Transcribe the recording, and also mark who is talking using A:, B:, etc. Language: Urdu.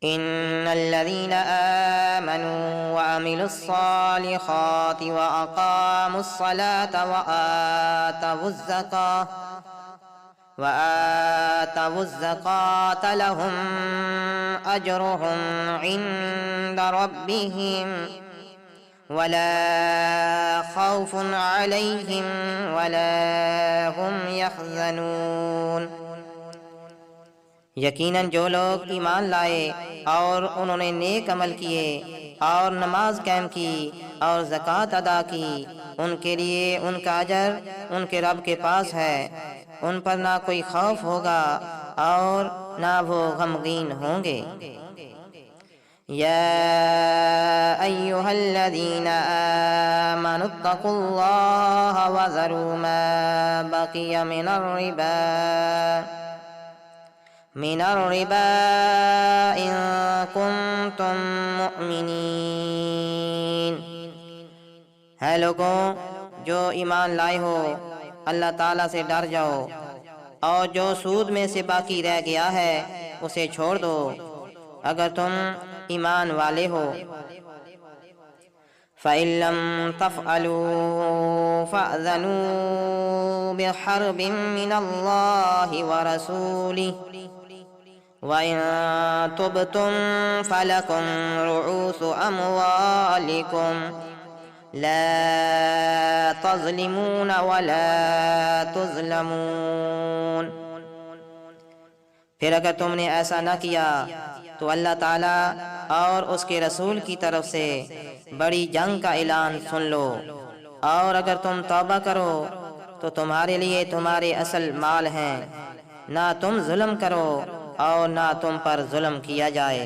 A: إن الذين آمنوا وعملوا الصالحات وأقاموا الصلاة وآتوا الزكاة لهم أجرهم عند ربهم ولا خوف عليهم ولا هم يحزنون۔ یقیناً جو لوگ ایمان لائے اور انہوں نے نیک عمل کیے اور نماز قائم کی اور زکوٰۃ ادا کی، ان کے لیے ان کا اجر ان کے رب کے پاس ہے، ان پر نہ کوئی خوف ہوگا اور نہ وہ غمگین ہوں گے۔ یا ایہا الذین آمنوا اتقوا اللہ وذروا ما بقی من الربا إن كنتم مؤمنین۔ ہے لوگوں جو ایمان لائے ہو، اللہ تعالیٰ سے ڈر جاؤ اور جو سود میں سے باقی رہ گیا ہے اسے چھوڑ دو اگر تم ایمان والے ہو۔ فَإِن لَّمْ تَفْعَلُوا فَأْذَنُوا بِحَرْبٍ مِّنَ اللَّهِ وَرَسُولِهِ وَإِن تُبْتُمْ فَلَكُمْ رُءُوسُ أَمْوَالِكُمْ لَا تَظْلِمُونَ وَلَا تُظْلَمُونَ۔ پھر اگر تم نے ایسا نہ کیا تو اللہ تعالیٰ اور اس کے رسول کی طرف سے بڑی جنگ کا اعلان سن لو، اور اگر تم توبہ کرو تو تمہارے لیے تمہارے اصل مال ہیں، نہ تم ظلم کرو اور نہ تم پر ظلم کیا جائے۔